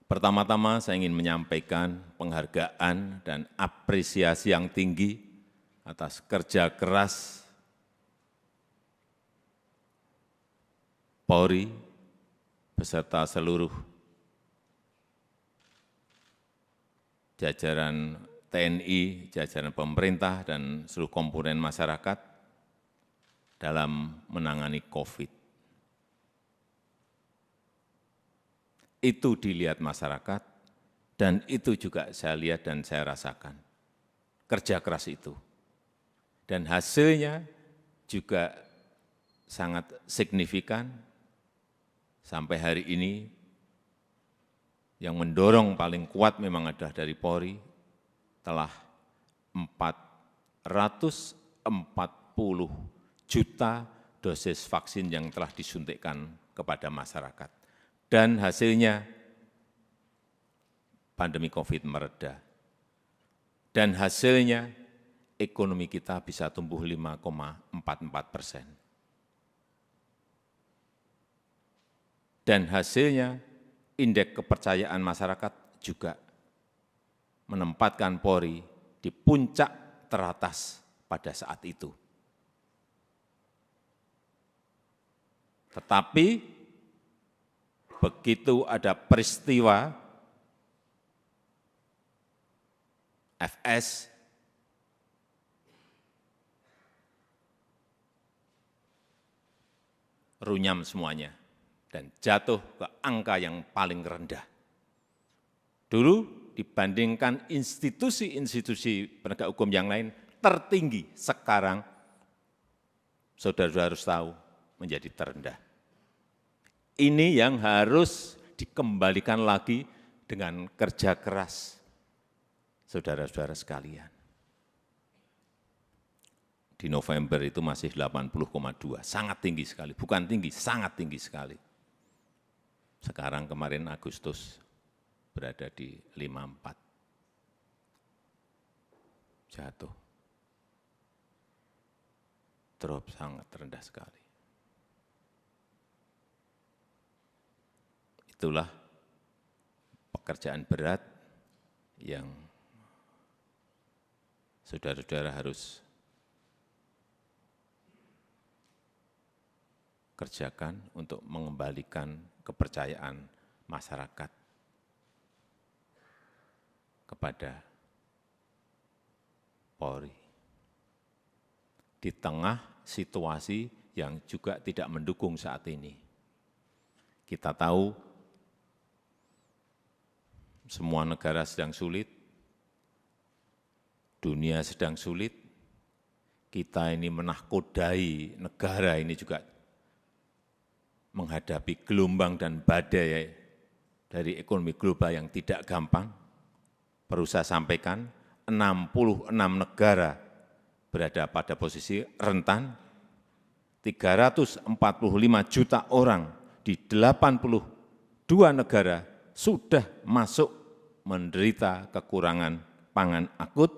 Pertama-tama saya ingin menyampaikan penghargaan dan apresiasi yang tinggi atas kerja keras Polri beserta seluruh jajaran TNI, jajaran pemerintah, dan seluruh komponen masyarakat dalam menangani COVID. Itu dilihat masyarakat, dan itu juga saya lihat dan saya rasakan. Kerja keras itu. Dan hasilnya juga sangat signifikan. Sampai hari ini, yang mendorong paling kuat memang adalah dari Polri, telah 440 juta dosis vaksin yang telah disuntikkan kepada masyarakat. Dan hasilnya pandemi COVID mereda. Dan hasilnya ekonomi kita bisa tumbuh 5,44%. Dan hasilnya indeks kepercayaan masyarakat juga menempatkan Polri di puncak teratas pada saat itu. Tetapi begitu ada peristiwa FS, runyam semuanya dan jatuh ke angka yang paling rendah. Dulu dibandingkan institusi-institusi penegak hukum yang lain tertinggi, sekarang saudara-saudara harus tahu menjadi terendah. Ini yang harus dikembalikan lagi dengan kerja keras saudara-saudara sekalian. Di November itu masih 80,2, sangat tinggi sekali, bukan tinggi, sangat tinggi sekali. Sekarang kemarin Agustus berada di 54, jatuh, drop sangat rendah sekali. Itulah pekerjaan berat yang saudara-saudara harus kerjakan untuk mengembalikan kepercayaan masyarakat kepada Polri. Di tengah situasi yang juga tidak mendukung saat ini. Kita tahu semua negara sedang sulit, dunia sedang sulit, kita ini menahkodai negara ini juga menghadapi gelombang dan badai dari ekonomi global yang tidak gampang. Perlu saya sampaikan, 66 negara berada pada posisi rentan, 345 juta orang di 82 negara sudah masuk menderita kekurangan pangan akut.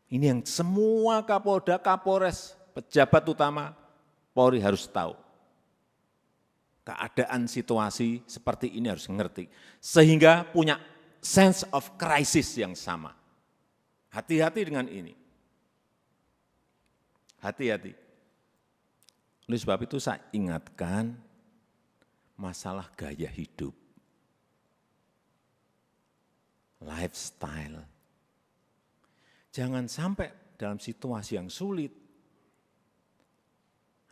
Ini yang semua Kapolda, Kapolres, pejabat utama Polri harus tahu. Keadaan situasi seperti ini harus mengerti, sehingga punya sense of crisis yang sama. Hati-hati dengan ini. Hati-hati. Oleh sebab itu saya ingatkan masalah gaya hidup, lifestyle. Jangan sampai dalam situasi yang sulit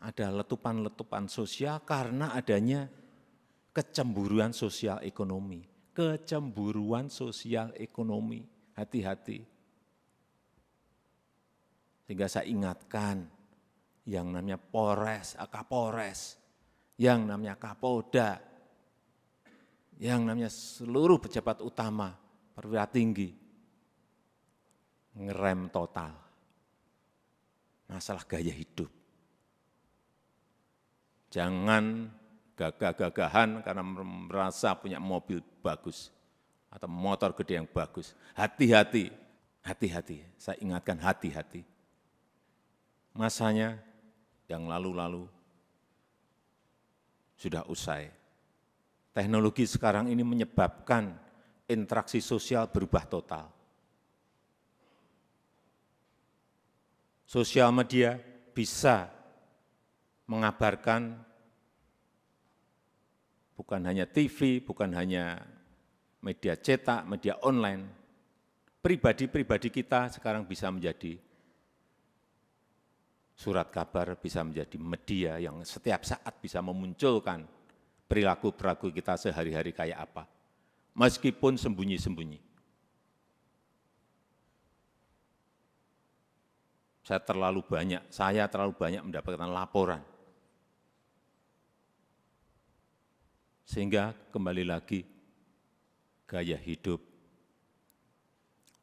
ada letupan-letupan sosial karena adanya kecemburuan sosial ekonomi. Kecemburuan sosial ekonomi, hati-hati. Sehingga saya ingatkan yang namanya Polres, Kapolres, yang namanya Kapolda, yang namanya seluruh pejabat utama, perwira tinggi, ngerem total masalah gaya hidup. Jangan gagah-gagahan karena merasa punya mobil bagus atau motor gede yang bagus. Hati-hati, hati-hati, saya ingatkan hati-hati. Masanya yang lalu-lalu sudah usai. Teknologi sekarang ini menyebabkan interaksi sosial berubah total. Sosial media bisa mengabarkan bukan hanya TV, bukan hanya media cetak, media online. Pribadi-pribadi kita sekarang bisa menjadi surat kabar, bisa menjadi media yang setiap saat bisa memunculkan perilaku-perilaku kita sehari-hari kayak apa, meskipun sembunyi-sembunyi. Saya terlalu banyak mendapatkan laporan. Sehingga kembali lagi, gaya hidup,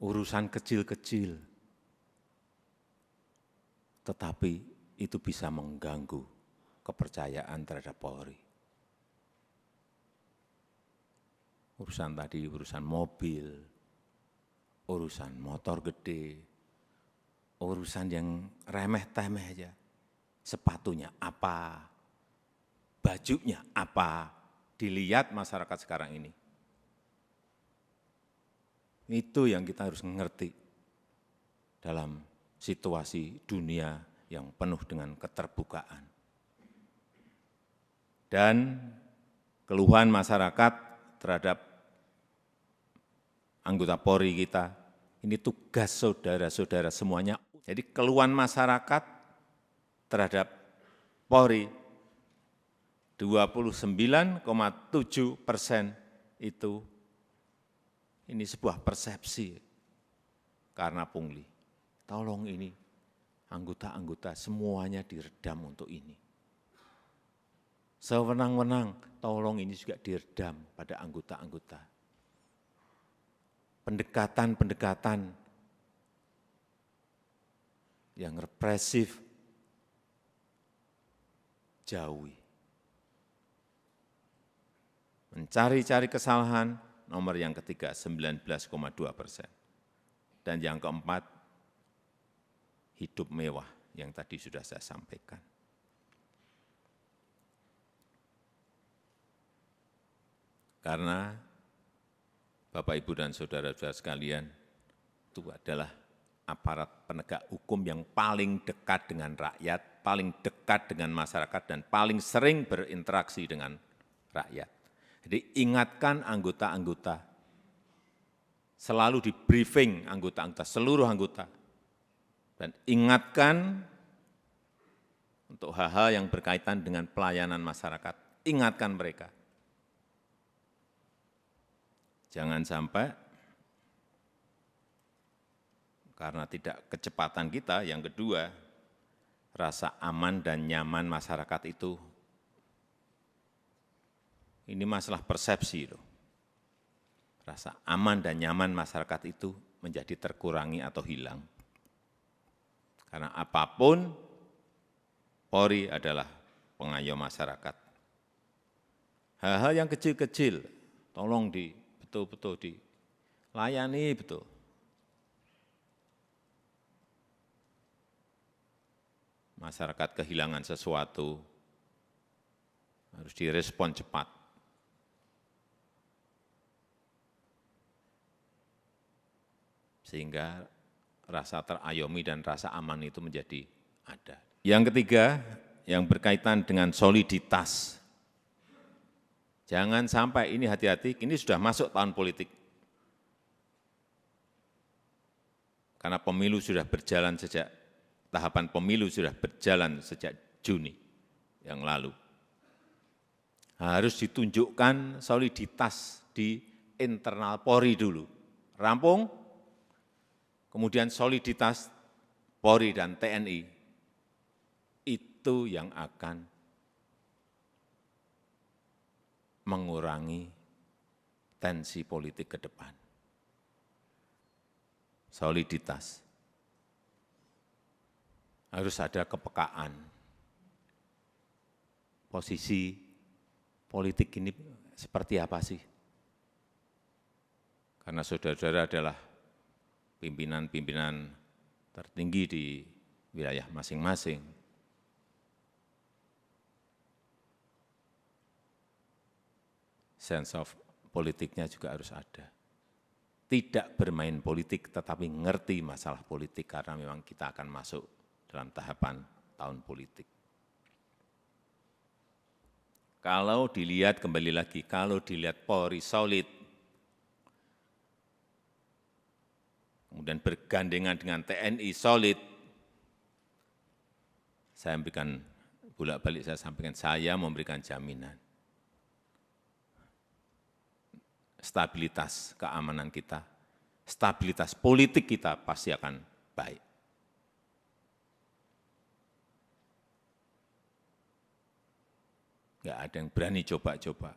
urusan kecil-kecil, tetapi itu bisa mengganggu kepercayaan terhadap Polri. Urusan tadi, urusan mobil, urusan motor gede, urusan yang remeh-temeh aja. Sepatunya apa, bajunya apa, dilihat masyarakat sekarang ini. Itu yang kita harus mengerti dalam situasi dunia yang penuh dengan keterbukaan. Dan keluhan masyarakat terhadap anggota Polri kita, ini tugas saudara-saudara semuanya. Jadi keluhan masyarakat terhadap Polri 29,7% itu ini sebuah persepsi karena pungli. Tolong ini anggota-anggota semuanya diredam untuk ini. Sewenang-wenang, tolong ini juga diredam pada anggota-anggota. Pendekatan-pendekatan yang represif, jauhi. Mencari-cari kesalahan, nomor yang ketiga 19,2%. Dan yang keempat, hidup mewah yang tadi sudah saya sampaikan. Karena Bapak, Ibu, dan saudara-saudara sekalian, itu adalah aparat penegak hukum yang paling dekat dengan rakyat, paling dekat dengan masyarakat, dan paling sering berinteraksi dengan rakyat. Jadi ingatkan anggota-anggota, selalu di briefing anggota-anggota, seluruh anggota, dan ingatkan untuk hal-hal yang berkaitan dengan pelayanan masyarakat, ingatkan mereka. Jangan sampai karena tidak kecepatan kita, yang kedua, rasa aman dan nyaman masyarakat itu, ini masalah persepsi loh. Rasa aman dan nyaman masyarakat itu menjadi terkurangi atau hilang. Karena apapun, Polri adalah pengayom masyarakat. Hal-hal yang kecil-kecil, tolong betul-betul dilayani betul. Masyarakat kehilangan sesuatu, harus direspon cepat. Sehingga rasa terayomi dan rasa aman itu menjadi ada. Yang ketiga, yang berkaitan dengan soliditas. Jangan sampai ini, hati-hati, ini sudah masuk tahun politik. Karena pemilu sudah berjalan tahapan pemilu sudah berjalan sejak Juni yang lalu. Harus ditunjukkan soliditas di internal Polri dulu. Rampung, kemudian soliditas Polri dan TNI, itu yang akan mengurangi tensi politik ke depan. Soliditas. Harus ada kepekaan. Posisi politik ini seperti apa sih? Karena saudara-saudara adalah pimpinan-pimpinan tertinggi di wilayah masing-masing. sense of politiknya juga harus ada. Tidak bermain politik, tetapi ngerti masalah politik, karena memang kita akan masuk dalam tahapan tahun politik. Kalau dilihat, kembali lagi, kalau dilihat Polri solid, kemudian bergandengan dengan TNI solid, saya memberikan, bolak-balik saya sampaikan, saya memberikan jaminan stabilitas keamanan kita, stabilitas politik kita pasti akan baik. Enggak ada yang berani coba-coba.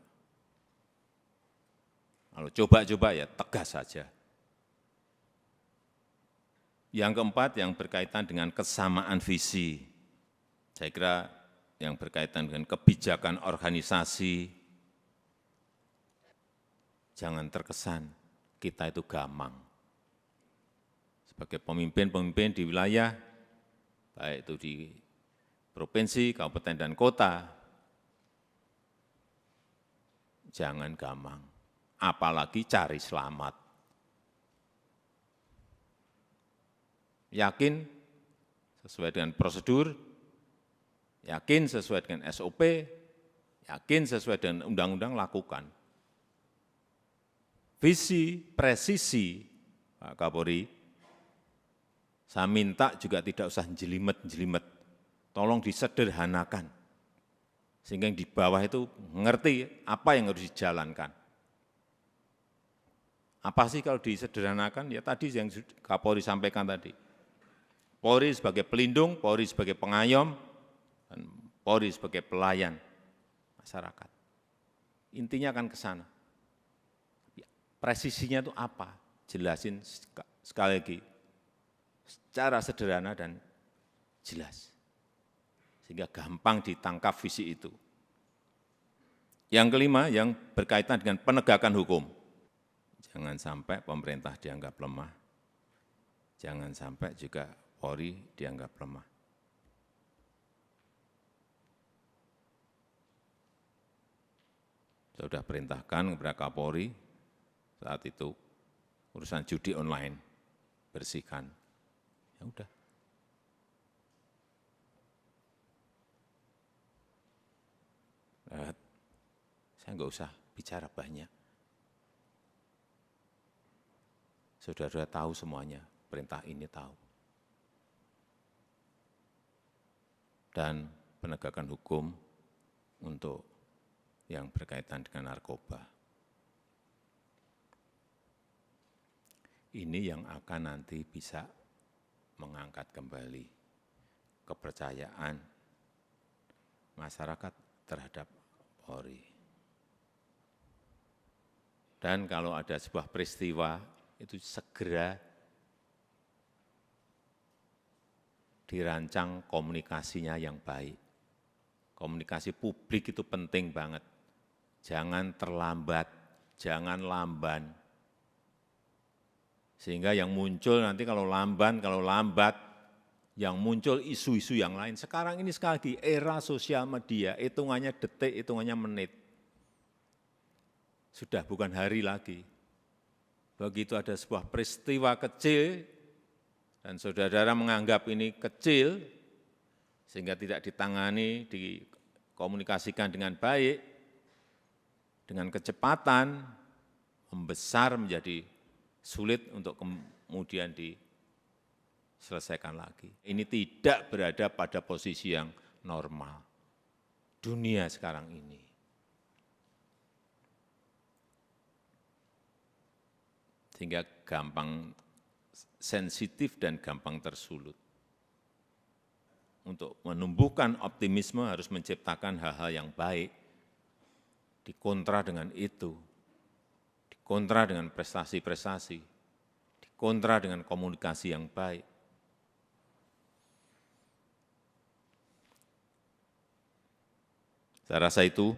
Kalau coba-coba ya tegas saja. Yang keempat, yang berkaitan dengan kesamaan visi. Saya kira yang berkaitan dengan kebijakan organisasi, jangan terkesan kita itu gamang. Sebagai pemimpin-pemimpin di wilayah, baik itu di provinsi, kabupaten, dan kota, jangan gamang, apalagi cari selamat. Yakin sesuai dengan prosedur, yakin sesuai dengan SOP, yakin sesuai dengan undang-undang, lakukan. Visi, presisi, Pak Kapolri, saya minta juga tidak usah jelimet-jelimet, tolong disederhanakan, sehingga yang di bawah itu mengerti apa yang harus dijalankan. Apa sih kalau disederhanakan? Ya tadi yang Kapolri sampaikan tadi. Polri sebagai pelindung, Polri sebagai pengayom, dan Polri sebagai pelayan masyarakat. Intinya akan ke sana. Presisinya itu apa? Jelasin sekali lagi, secara sederhana dan jelas. Sehingga gampang ditangkap visi itu. Yang kelima, yang berkaitan dengan penegakan hukum. Jangan sampai pemerintah dianggap lemah. Jangan sampai juga Polri dianggap lemah. Saya sudah perintahkan kepada Kapolri saat itu, urusan judi online, bersihkan. Ya udah. Saya enggak usah bicara banyak. Saudara-saudara tahu semuanya, perintah ini tahu. Dan penegakan hukum untuk yang berkaitan dengan narkoba. Ini yang akan nanti bisa mengangkat kembali kepercayaan masyarakat terhadap Polri. Dan kalau ada sebuah peristiwa, itu segera dirancang komunikasinya yang baik. Komunikasi publik itu penting banget. Jangan terlambat, jangan lamban. Sehingga yang muncul nanti kalau lambat, yang muncul isu-isu yang lain. Sekarang ini sekali lagi era sosial media, hitungannya detik, hitungannya menit. Sudah bukan hari lagi. Begitu ada sebuah peristiwa kecil, dan saudara-saudara menganggap ini kecil, sehingga tidak ditangani, dikomunikasikan dengan baik, dengan kecepatan, membesar menjadi sulit untuk kemudian diselesaikan lagi. Ini tidak berada pada posisi yang normal. Dunia sekarang ini. Sehingga gampang sensitif dan gampang tersulut. Untuk menumbuhkan optimisme harus menciptakan hal-hal yang baik. Dikontra dengan itu. Dikontra dengan prestasi-prestasi, dikontra dengan komunikasi yang baik. Saya rasa itu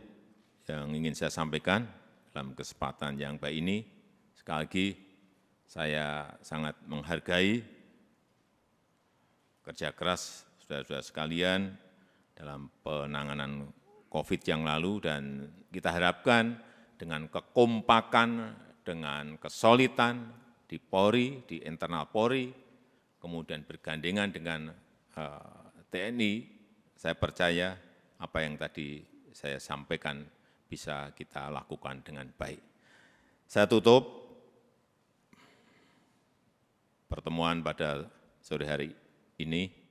yang ingin saya sampaikan dalam kesempatan yang baik ini. Sekali lagi, saya sangat menghargai kerja keras saudara-saudara sekalian dalam penanganan COVID yang lalu, dan kita harapkan dengan kekompakan, dengan kesolidan di Polri, di internal Polri, kemudian bergandengan dengan TNI, saya percaya apa yang tadi saya sampaikan bisa kita lakukan dengan baik. Saya tutup pertemuan pada sore hari ini